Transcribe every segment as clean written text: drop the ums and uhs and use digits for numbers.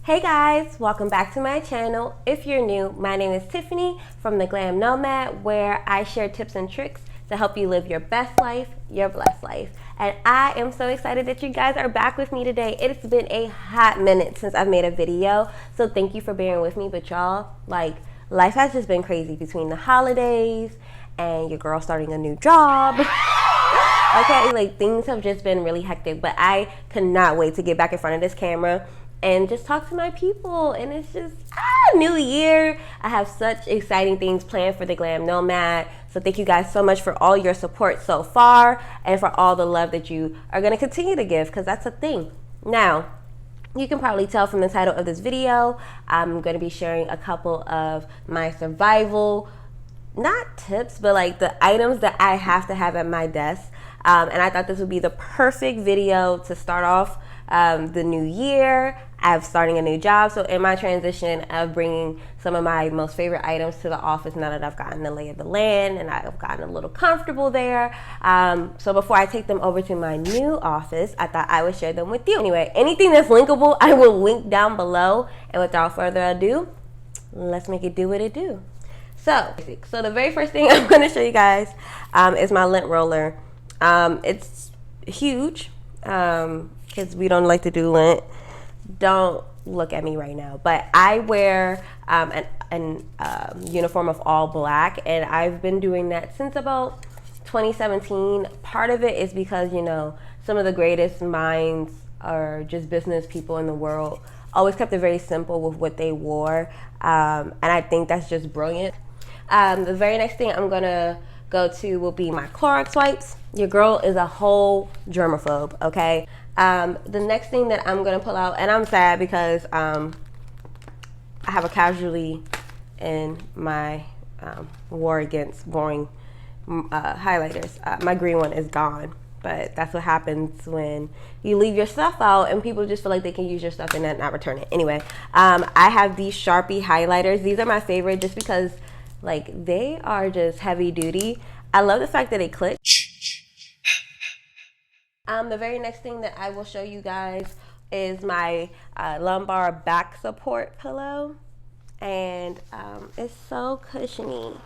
Hey guys, welcome back to my channel. If you're new, my name is Tiffany from The Glam Nomad, where I share tips and tricks to help you live your best life, your blessed life. And I am so excited that you guys are back with me today. It's been a hot minute since I've made a video, so thank you for bearing with me. But y'all, like, life has just been crazy between the holidays and your girl starting a new job. Okay, like things have just been really hectic, but I cannot wait to get back in front of this camera and just talk to my people. And it's just new year. I have such exciting things planned for The Glam Nomad. So thank you guys so much for all your support so far and for all the love that you are going to continue to give, because that's a thing. Now, you can probably tell from the title of this video, I'm going to be sharing a couple of my survival, not tips, but like the items that I have to have at my desk. And I thought this would be the perfect video to start off the new year. I'm starting a new job, so in my transition of bringing some of my most favorite items to the office now that I've gotten the lay of the land and I've gotten a little comfortable there. So before I take them over to my new office, I thought I would share them with you. Anyway, anything that's linkable, I will link down below. And without further ado, let's make it do what it do. So the very first thing I'm going to show you guys is my lint roller. It's huge because we don't like to do lint. Don't look at me right now, but I wear an uniform of all black, and I've been doing that since about 2017. Part of it is because, you know, some of the greatest minds or just business people in the world always kept it very simple with what they wore, and I think that's just brilliant. The very next thing I'm gonna go to will be my Clorox wipes. Your girl is a whole germaphobe, okay? The next thing that I'm gonna pull out, and I'm sad because I have a casualty in my war against boring highlighters. My green one is gone, but that's what happens when you leave your stuff out and people just feel like they can use your stuff and then not return it. Anyway, I have these Sharpie highlighters. These are my favorite just because, like, they are just heavy duty. I love the fact that they click. The very next thing that I will show you guys is my lumbar back support pillow. And it's so cushiony.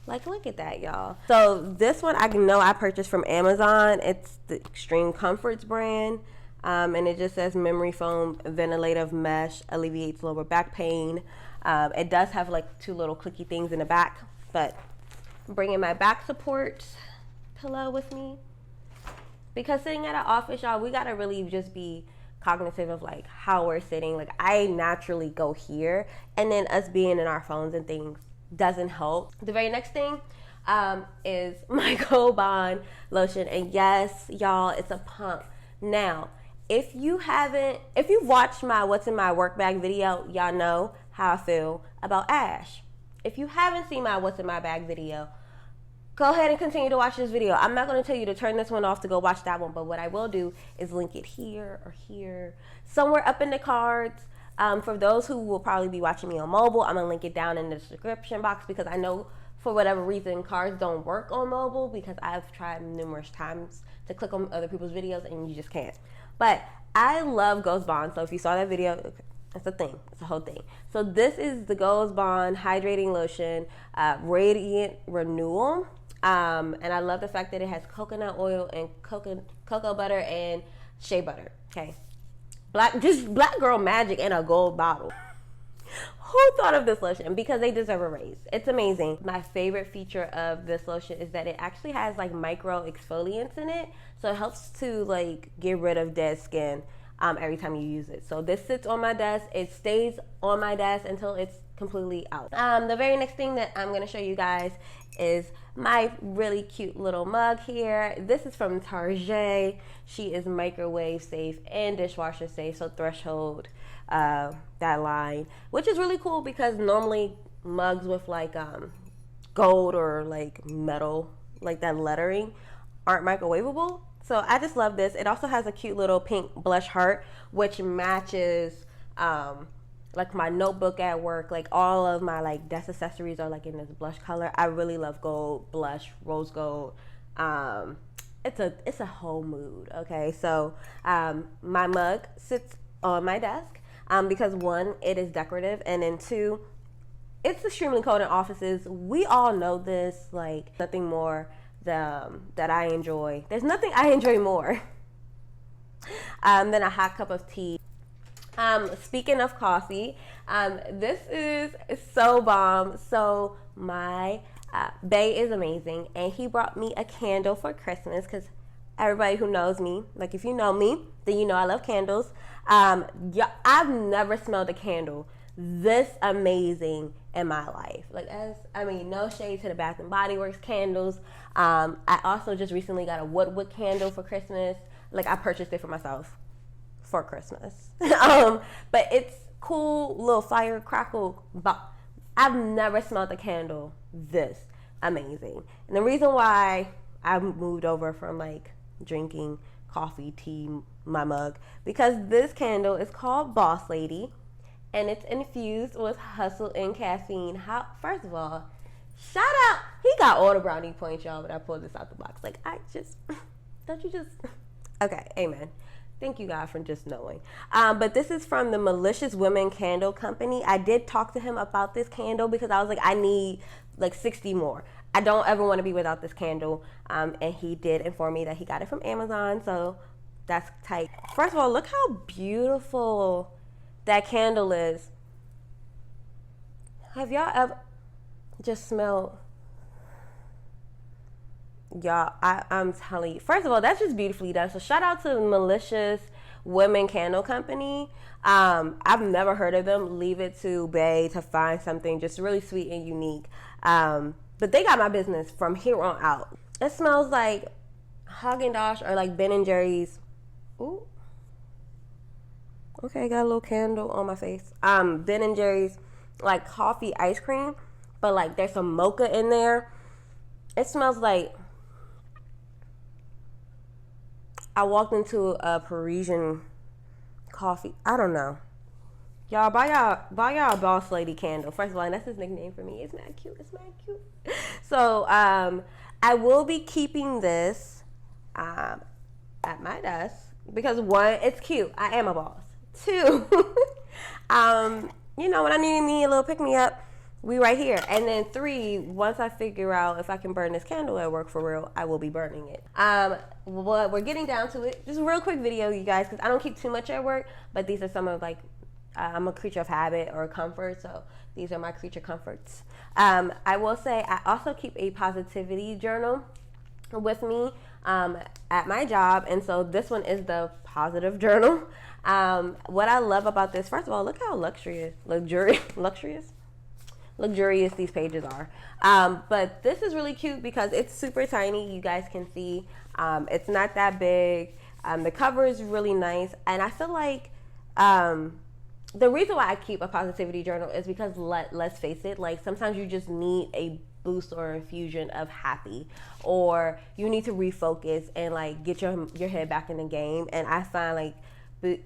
Like, look at that, y'all. So this one I know I purchased from Amazon. It's the Extreme Comforts brand. And it just says memory foam ventilative mesh alleviates lower back pain. It does have like two little clicky things in the back, but I'm bringing my back support pillow with me because sitting at an office, y'all, we gotta really just be cognitive of like how we're sitting. Like, I naturally go here, and then us being in our phones and things doesn't help. The very next thing is my Gold Bond lotion, and yes, y'all, it's a pump. Now, if you've watched my What's in My Work Bag video, y'all know how I feel about Ash. If you haven't seen my What's in My Bag video, go ahead and continue to watch this video. I'm not going to tell you to turn this one off to go watch that one, but what I will do is link it here or here, somewhere up in the cards. For those who will probably be watching me on mobile, I'm going to link it down in the description box because I know for whatever reason cards don't work on mobile, because I've tried numerous times to click on other people's videos and you just can't. But I love Ghost Bond, so if you saw that video, it's a thing. It's a whole thing. So this is the Ghost Bond Hydrating Lotion, Radiant Renewal. And I love the fact that it has coconut oil and cocoa butter and shea butter. Okay, black girl magic in a gold bottle. Who thought of this lotion? Because they deserve a raise. It's amazing. My favorite feature of this lotion is that it actually has like micro exfoliants in it, so it helps to like get rid of dead skin every time you use it. So this sits on my desk. It stays on my desk until it's completely out. The very next thing that I'm going to show you guys is my really cute little mug here. This is from Target. She is microwave safe and dishwasher safe, so Threshold, that line, which is really cool because normally mugs with like gold or like metal, like that lettering, aren't microwavable. So I just love this. It also has a cute little pink blush heart, which matches like my notebook at work. Like all of my like desk accessories are like in this blush color. I really love gold, blush, rose gold. It's a whole mood. Okay, so my mug sits on my desk. because one, it is decorative, and then two, it's extremely cold in offices. We all know this. Like, nothing more that I enjoy. There's nothing I enjoy more than a hot cup of tea. Speaking of coffee, this is so bomb. So my bae is amazing, and he brought me a candle for Christmas because everybody who knows me, like if you know me, then you know I love candles. Yeah, I've never smelled a candle this amazing in my life. Like, no shade to the Bath and Body Works candles. I also just recently got a Woodwick candle for Christmas. Like, I purchased it for myself for Christmas. But it's cool, little fire crackle. But I've never smelled a candle this amazing. And the reason why I moved over from like drinking coffee, tea, my mug, because this candle is called Boss Lady, and it's infused with hustle and caffeine. First of all, shout out, he got all the brownie points, y'all, when I pulled this out the box. Like, okay, amen. Thank you, God, for just knowing. But this is from the Malicious Women Candle Company. I did talk to him about this candle because I was like, I need like 60 more. I don't ever want to be without this candle. And he did inform me that he got it from Amazon, so that's tight. First of all, look how beautiful that candle is. Have y'all ever just smelled? Y'all, I'm telling you. First of all, that's just beautifully done. So shout out to Malicious Women Candle Company. I've never heard of them. Leave it to Bae to find something just really sweet and unique. But they got my business from here on out. It smells like Haagen-Dazs or like Ben & Jerry's. Ooh. Okay, got a little candle on my face. Ben & Jerry's like coffee ice cream, but like there's some mocha in there. It smells like I walked into a Parisian coffee. I don't know. Y'all, buy y'all Boss Lady candle. First of all, and that's his nickname for me. It's mad cute. So, I will be keeping this at my desk because one, it's cute. I am a boss. Two, when I need me a little pick me up, we right here. And then three, once I figure out if I can burn this candle at work for real, I will be burning it. Well, we're getting down to it. Just a real quick video, you guys, because I don't keep too much at work, but these are some of like, I'm a creature of habit or comfort, so these are my creature comforts. I will say I also keep a positivity journal with me at my job, and so this one is the positive journal. What I love about this, first of all, look how luxurious these pages are. But this is really cute because it's super tiny. You guys can see it's not that big. The cover is really nice, and I feel like the reason why I keep a positivity journal is because let's face it, like sometimes you just need a boost or infusion of happy, or you need to refocus and like get your head back in the game. And I find like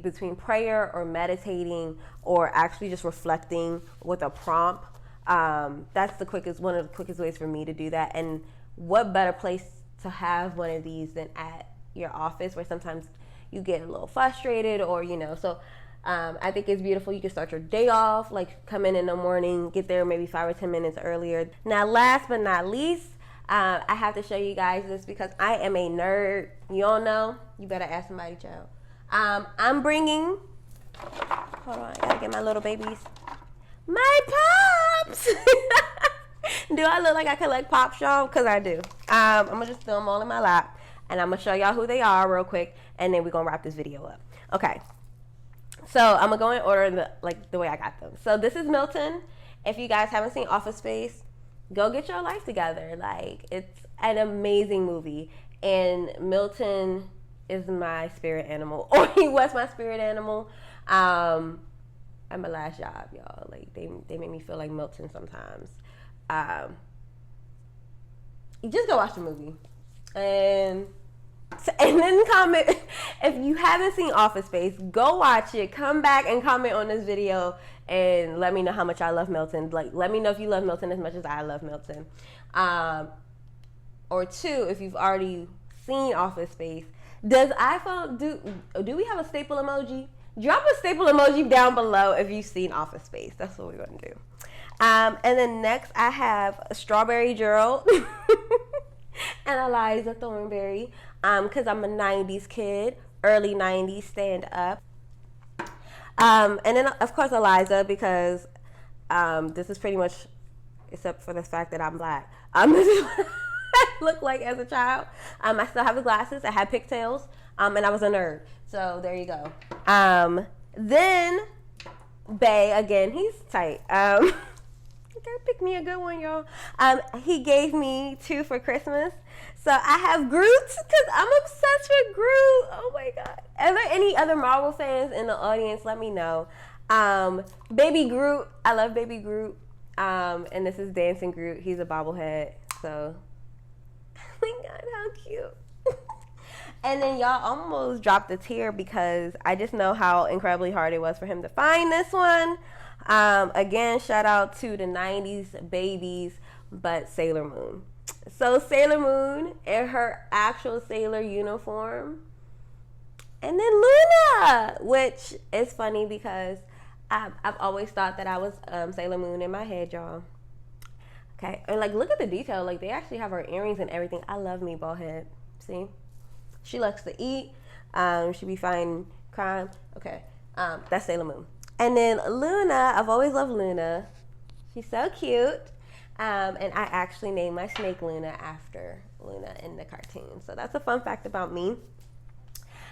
between prayer or meditating or actually just reflecting with a prompt, that's one of the quickest ways for me to do that. And what better place to have one of these than at your office, where sometimes you get a little frustrated or so I think it's beautiful. You can start your day off, like come in the morning, get there maybe 5 or 10 minutes earlier. Now, last but not least, I have to show you guys this because I am a nerd. You all know, you better ask somebody, child. I'm bringing, hold on, I gotta get my little babies. My pops! Do I look like I collect pops, y'all? Because I do. I'm gonna just throw them all in my lap, and I'm gonna show y'all who they are real quick, and then we're gonna wrap this video up. Okay. So I'm gonna go in order the way I got them. So this is Milton. If you guys haven't seen Office Space, go get your life together. Like, it's an amazing movie, and Milton is my spirit animal, or he was my spirit animal. At my last job, y'all, like they make me feel like Milton sometimes. You just go watch the movie, and then comment. If you haven't seen Office Space, go watch it, come back and comment on this video and let me know how much I love Milton. Like, let me know if you love Milton as much as I love Milton. Or two, if you've already seen Office Space, does iPhone do we have a staple emoji? Drop a staple emoji down below if you've seen Office Space. That's what we're going to do. And then next I have Strawberry Gerald and Eliza Thornberry, because I'm a 90s kid, early 90s stand up. And then of course Eliza, because this is pretty much, except for the fact that I'm black, this is what I look like as a child. I still have the glasses, I had pigtails, and I was a nerd. So there you go. Then Bay, again, he's tight. Gotta pick me a good one, y'all. He gave me 2 for Christmas. So I have Groot, because I'm obsessed with Groot. Oh my God. Are there any other Marvel fans in the audience? Let me know. Baby Groot. I love Baby Groot. And this is Dancing Groot. He's a bobblehead. So, oh my God, how cute. And then y'all almost dropped a tear because I just know how incredibly hard it was for him to find this one. Again, shout out to the 90s babies, but Sailor Moon. So Sailor Moon in her actual sailor uniform. And then Luna, which is funny because I've always thought that I was Sailor Moon in my head, y'all. Okay, and like look at the detail. Like they actually have her earrings and everything. I love me, bald head. See? She likes to eat. She be fighting crime. Okay, that's Sailor Moon. And then Luna, I've always loved Luna. She's so cute. And I actually named my snake Luna after Luna in the cartoon. So that's a fun fact about me.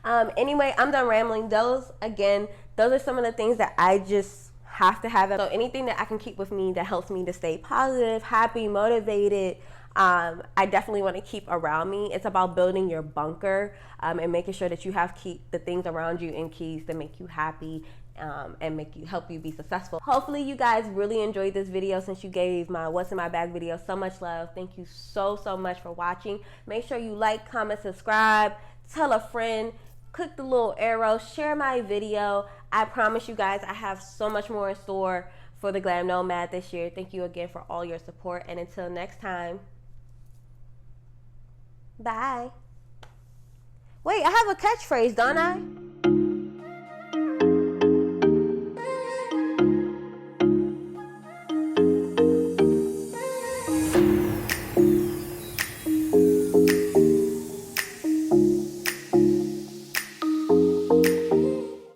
Anyway, I'm done rambling. Those are some of the things that I just have to have. So anything that I can keep with me that helps me to stay positive, happy, motivated, I definitely want to keep around me. It's about building your bunker and making sure that you keep the things around you in keys that make you happy and help you be successful. Hopefully you guys really enjoyed this video since you gave my what's in my bag video so much love. Thank you so much for watching. Make sure you like, comment, subscribe, tell a friend, click the little arrow, share my video. I promise you guys I have so much more in store for the Glam Nomad this year. Thank you again for all your support, and until next time, bye. Wait, I have a catchphrase, don't I?